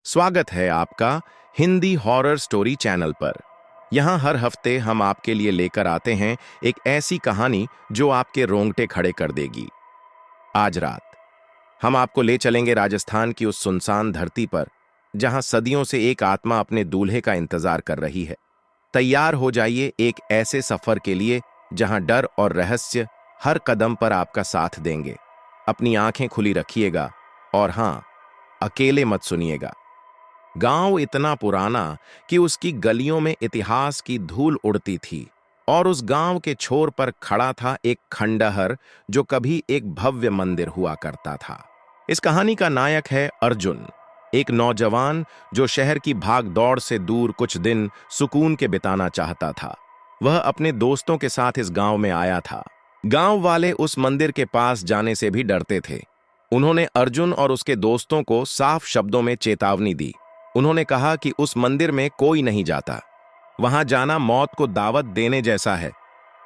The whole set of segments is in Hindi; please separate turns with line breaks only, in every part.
स्वागत है आपका हिंदी हॉरर स्टोरी चैनल पर। यहाँ हर हफ्ते हम आपके लिए लेकर आते हैं एक ऐसी कहानी जो आपके रोंगटे खड़े कर देगी। आज रात हम आपको ले चलेंगे राजस्थान की उस सुनसान धरती पर जहाँ सदियों से एक आत्मा अपने दूल्हे का इंतजार कर रही है। तैयार हो जाइए एक ऐसे सफर के लिए जहाँ डर और रहस्य हर कदम पर आपका साथ देंगे। अपनी आंखें खुली रखिएगा और हाँ, अकेले मत सुनिएगा। गांव इतना पुराना कि उसकी गलियों में इतिहास की धूल उड़ती थी और उस गांव के छोर पर खड़ा था एक खंडहर जो कभी एक भव्य मंदिर हुआ करता था। इस कहानी का नायक है अर्जुन, एक नौजवान जो शहर की भाग दौड़ से दूर कुछ दिन सुकून के बिताना चाहता था। वह अपने दोस्तों के साथ इस गांव में आया था। गांव वाले उस मंदिर के पास जाने से भी डरते थे। उन्होंने अर्जुन और उसके दोस्तों को साफ शब्दों में चेतावनी दी। उन्होंने कहा कि उस मंदिर में कोई नहीं जाता, वहां जाना मौत को दावत देने जैसा है।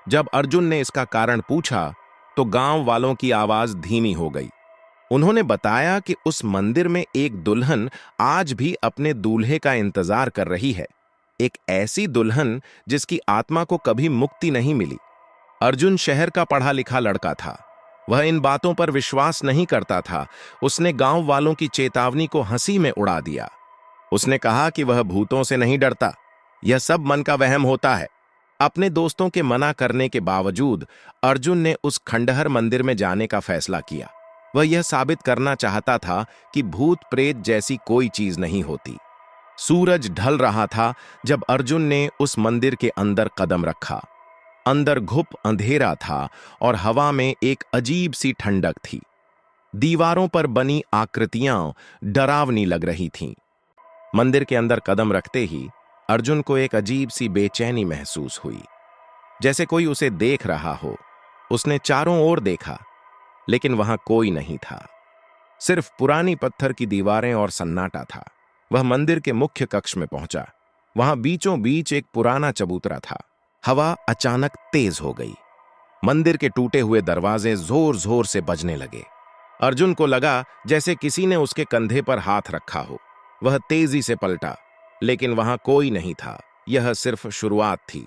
जब अर्जुन ने इसका कारण पूछा तो गांव वालों की आवाज धीमी हो गई। उन्होंने बताया कि उस मंदिर में एक दुल्हन आज भी अपने दूल्हे का इंतजार कर रही है, एक ऐसी दुल्हन जिसकी आत्मा को कभी मुक्ति नहीं मिली। अर्जुन शहर का पढ़ा लिखा लड़का था। वह इन बातों पर विश्वास नहीं करता था। उसने गांव वालों की चेतावनी को हंसी में उड़ा दिया। उसने कहा कि वह भूतों से नहीं डरता, यह सब मन का वहम होता है। अपने दोस्तों के मना करने के बावजूद अर्जुन ने उस खंडहर मंदिर में जाने का फैसला किया। वह यह साबित करना चाहता था कि भूत प्रेत जैसी कोई चीज नहीं होती। सूरज ढल रहा था जब अर्जुन ने उस मंदिर के अंदर कदम रखा। अंदर घुप अंधेरा था और हवा में एक अजीब सी ठंडक थी। दीवारों पर बनी आकृतियां डरावनी लग रही थीं। मंदिर के अंदर कदम रखते ही अर्जुन को एक अजीब सी बेचैनी महसूस हुई, जैसे कोई उसे देख रहा हो। उसने चारों ओर देखा, लेकिन वहां कोई नहीं था। सिर्फ पुरानी पत्थर की दीवारें और सन्नाटा था। वह मंदिर के मुख्य कक्ष में पहुंचा। वहां बीचों बीच एक पुराना चबूतरा था। हवा अचानक तेज हो गई। मंदिर के टूटे हुए दरवाजे जोर जोर से बजने लगे। अर्जुन को लगा जैसे किसी ने उसके कंधे पर हाथ रखा हो। वह तेजी से पलटा, लेकिन वहां कोई नहीं था। यह सिर्फ शुरुआत थी।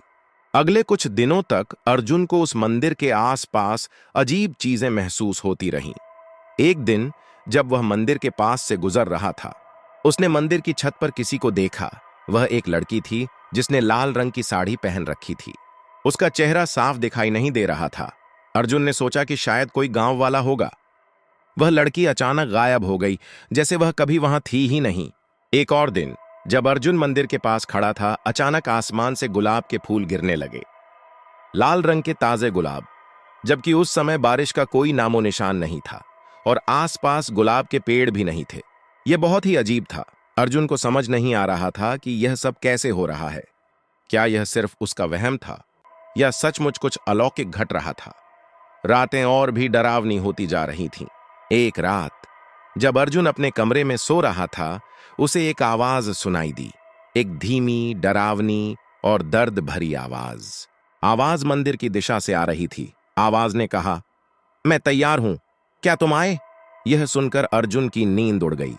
अगले कुछ दिनों तक अर्जुन को उस मंदिर के आसपास अजीब चीजें महसूस होती रहीं। एक दिन जब वह मंदिर के पास से गुजर रहा था, उसने मंदिर की छत पर किसी को देखा। वह एक लड़की थी जिसने लाल रंग की साड़ी पहन रखी थी। उसका चेहरा साफ दिखाई नहीं दे रहा था। अर्जुन ने सोचा कि शायद कोई गांव वाला होगा। वह लड़की अचानक गायब हो गई, जैसे वह कभी वहां थी ही नहीं। एक और दिन जब अर्जुन मंदिर के पास खड़ा था, अचानक आसमान से गुलाब के फूल गिरने लगे। लाल रंग के ताजे गुलाब, जबकि उस समय बारिश का कोई नामो निशान नहीं था और आसपास गुलाब के पेड़ भी नहीं थे। यह बहुत ही अजीब था। अर्जुन को समझ नहीं आ रहा था कि यह सब कैसे हो रहा है। क्या यह सिर्फ उसका वहम था या सचमुच कुछ अलौकिक घट रहा था? रातें और भी डरावनी होती जा रही थीं। एक रात जब अर्जुन अपने कमरे में सो रहा था, उसे एक आवाज सुनाई दी। एक धीमी, डरावनी और दर्द भरी आवाज। आवाज मंदिर की दिशा से आ रही थी। आवाज ने कहा, मैं तैयार हूं, क्या तुम आए? यह सुनकर अर्जुन की नींद उड़ गई।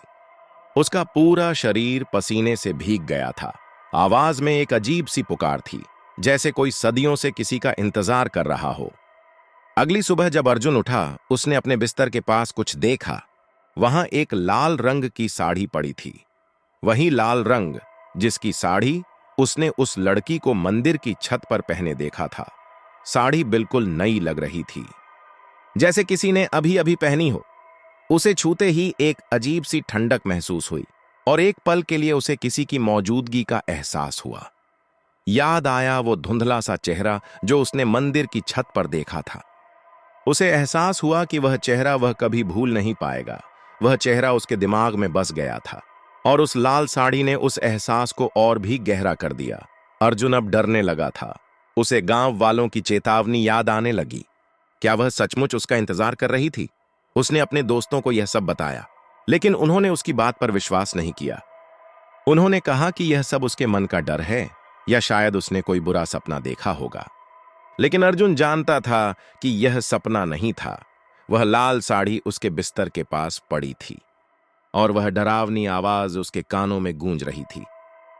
उसका पूरा शरीर पसीने से भीग गया था। आवाज में एक अजीब सी पुकार थी, जैसे कोई सदियों से किसी का इंतजार कर रहा हो। अगली सुबह जब अर्जुन उठा, उसने अपने बिस्तर के पास कुछ देखा। वहां एक लाल रंग की साड़ी पड़ी थी। वही लाल रंग जिसकी साड़ी उसने उस लड़की को मंदिर की छत पर पहने देखा था। साड़ी बिल्कुल नई लग रही थी, जैसे किसी ने अभी अभी पहनी हो। उसे छूते ही एक अजीब सी ठंडक महसूस हुई और एक पल के लिए उसे किसी की मौजूदगी का एहसास हुआ। याद आया वो धुंधला सा चेहरा जो उसने मंदिर की छत पर देखा था। उसे एहसास हुआ कि वह चेहरा वह कभी भूल नहीं पाएगा। वह चेहरा उसके दिमाग में बस गया था और उस लाल साड़ी ने उस एहसास को और भी गहरा कर दिया। अर्जुन अब डरने लगा था। उसे गांव वालों की चेतावनी याद आने लगी। क्या वह सचमुच उसका इंतजार कर रही थी? उसने अपने दोस्तों को यह सब बताया, लेकिन उन्होंने उसकी बात पर विश्वास नहीं किया। उन्होंने कहा कि यह सब उसके मन का डर है या शायद उसने कोई बुरा सपना देखा होगा। लेकिन अर्जुन जानता था कि यह सपना नहीं था। वह लाल साड़ी उसके बिस्तर के पास पड़ी थी और वह डरावनी आवाज उसके कानों में गूंज रही थी।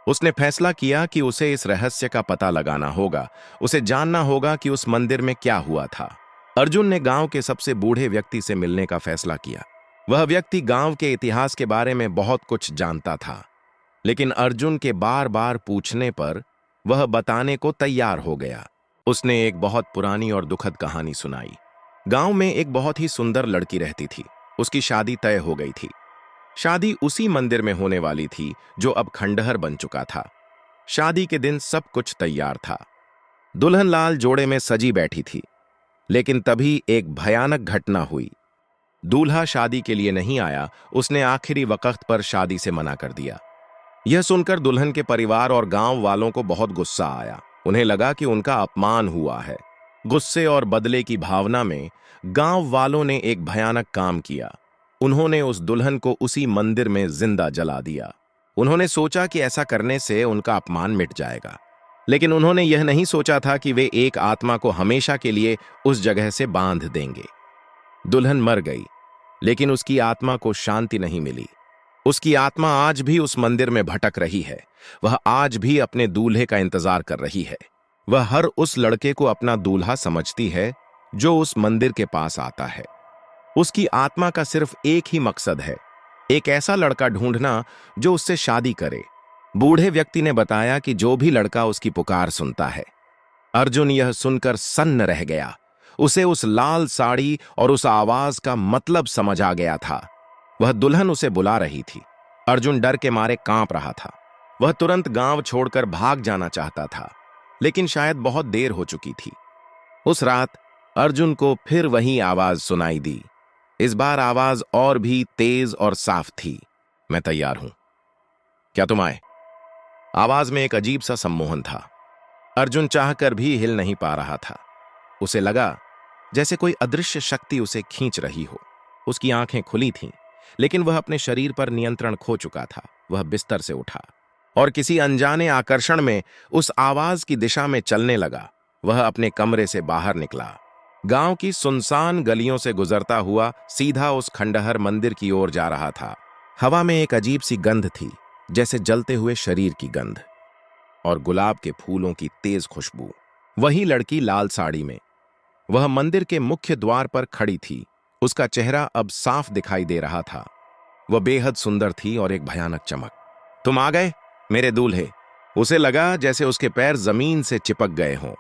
उसने फैसला किया कि उसे इस रहस्य का पता लगाना होगा। उसे जानना होगा कि उस मंदिर में क्या हुआ था। अर्जुन ने गांव के सबसे बूढ़े व्यक्ति से मिलने का फैसला किया। वह व्यक्ति गांव के इतिहास के बारे में बहुत कुछ जानता था, लेकिन अर्जुन के बार बार पूछने पर वह बताने को तैयार हो गया। उसने एक बहुत पुरानी और दुखद कहानी सुनाई। गांव में एक बहुत ही सुंदर लड़की रहती थी। उसकी शादी तय हो गई थी। शादी उसी मंदिर में होने वाली थी जो अब खंडहर बन चुका था। शादी के दिन सब कुछ तैयार था। दुल्हन लाल जोड़े में सजी बैठी थी, लेकिन तभी एक भयानक घटना हुई। दूल्हा शादी के लिए नहीं आया। उसने आखिरी वक्त पर शादी से मना कर दिया। यह सुनकर दुल्हन के परिवार और गांव वालों को बहुत गुस्सा आया। उन्हें लगा कि उनका अपमान हुआ है। गुस्से और बदले की भावना में गांव वालों ने एक भयानक काम किया। उन्होंने उस दुल्हन को उसी मंदिर में जिंदा जला दिया। उन्होंने सोचा कि ऐसा करने से उनका अपमान मिट जाएगा, लेकिन उन्होंने यह नहीं सोचा था कि वे एक आत्मा को हमेशा के लिए उस जगह से बांध देंगे। दुल्हन मर गई, लेकिन उसकी आत्मा को शांति नहीं मिली। उसकी आत्मा आज भी उस मंदिर में भटक रही है। वह आज भी अपने दूल्हे का इंतजार कर रही है। वह हर उस लड़के को अपना दूल्हा समझती है जो उस मंदिर के पास आता है। उसकी आत्मा का सिर्फ एक ही मकसद है, एक ऐसा लड़का ढूंढना जो उससे शादी करे। बूढ़े व्यक्ति ने बताया कि जो भी लड़का उसकी पुकार सुनता है। अर्जुन यह सुनकर सन्न रह गया। उसे उस लाल साड़ी और उस आवाज का मतलब समझ आ गया था। वह दुल्हन उसे बुला रही थी। अर्जुन डर के मारे कांप रहा था। वह तुरंत गांव छोड़कर भाग जाना चाहता था, लेकिन शायद बहुत देर हो चुकी थी। उस रात अर्जुन को फिर वही आवाज सुनाई दी। इस बार आवाज और भी तेज और साफ थी। मैं तैयार हूं, क्या तुम आए? आवाज में एक अजीब सा सम्मोहन था। अर्जुन चाहकर भी हिल नहीं पा रहा था। उसे लगा जैसे कोई अदृश्य शक्ति उसे खींच रही हो। उसकी आंखें खुली थीं, लेकिन वह अपने शरीर पर नियंत्रण खो चुका था। वह बिस्तर से उठा और किसी अनजाने आकर्षण में उस आवाज की दिशा में चलने लगा। वह अपने कमरे से बाहर निकला। गांव की सुनसान गलियों से गुजरता हुआ सीधा उस खंडहर मंदिर की ओर जा रहा था। हवा में एक अजीब सी गंध थी, जैसे जलते हुए शरीर की गंध, और गुलाब के फूलों की तेज खुशबू। वही लड़की लाल साड़ी में, वह मंदिर के मुख्य द्वार पर खड़ी थी। उसका चेहरा अब साफ दिखाई दे रहा था। वह बेहद सुंदर थी और एक भयानक चमक। तुम आ गए मेरे दूल्हे। उसे लगा जैसे उसके पैर जमीन से चिपक गए हों।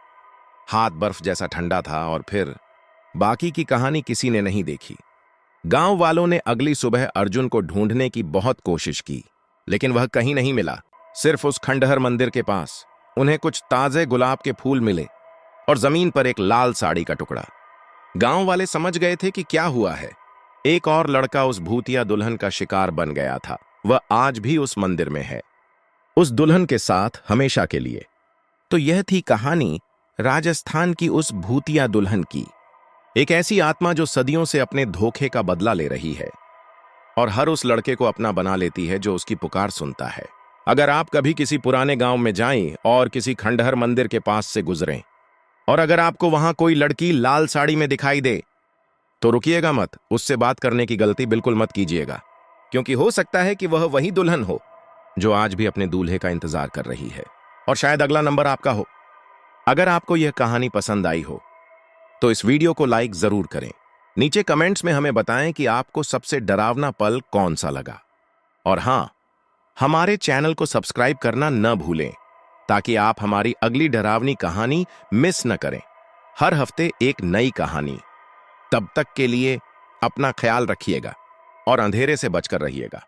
हाथ बर्फ जैसा ठंडा था। और फिर बाकी की कहानी किसी ने नहीं देखी। गांव वालों ने अगली सुबह अर्जुन को ढूंढने की बहुत कोशिश की, लेकिन वह कहीं नहीं मिला। सिर्फ उस खंडहर मंदिर के पास उन्हें कुछ ताजे गुलाब के फूल मिले और जमीन पर एक लाल साड़ी का टुकड़ा। गांव वाले समझ गए थे कि क्या हुआ है। एक और लड़का उस भूतिया दुल्हन का शिकार बन गया था। वह आज भी उस मंदिर में है, उस दुल्हन के साथ हमेशा के लिए। तो यह थी कहानी राजस्थान की उस भूतिया दुल्हन की। एक ऐसी आत्मा जो सदियों से अपने धोखे का बदला ले रही है और हर उस लड़के को अपना बना लेती है जो उसकी पुकार सुनता है। अगर आप कभी किसी पुराने गांव में जाएं और किसी खंडहर मंदिर के पास से गुजरें, और अगर आपको वहां कोई लड़की लाल साड़ी में दिखाई दे, तो रुकिएगा मत। उससे बात करने की गलती बिल्कुल मत कीजिएगा, क्योंकि हो सकता है कि वह वही दुल्हन हो जो आज भी अपने दूल्हे का इंतजार कर रही है, और शायद अगला नंबर आपका हो। अगर आपको यह कहानी पसंद आई हो तो इस वीडियो को लाइक जरूर करें। नीचे कमेंट्स में हमें बताएं कि आपको सबसे डरावना पल कौन सा लगा। और हां, हमारे चैनल को सब्सक्राइब करना न भूलें, ताकि आप हमारी अगली डरावनी कहानी मिस न करें। हर हफ्ते एक नई कहानी। तब तक के लिए अपना ख्याल रखिएगा और अंधेरे से बचकर रहिएगा।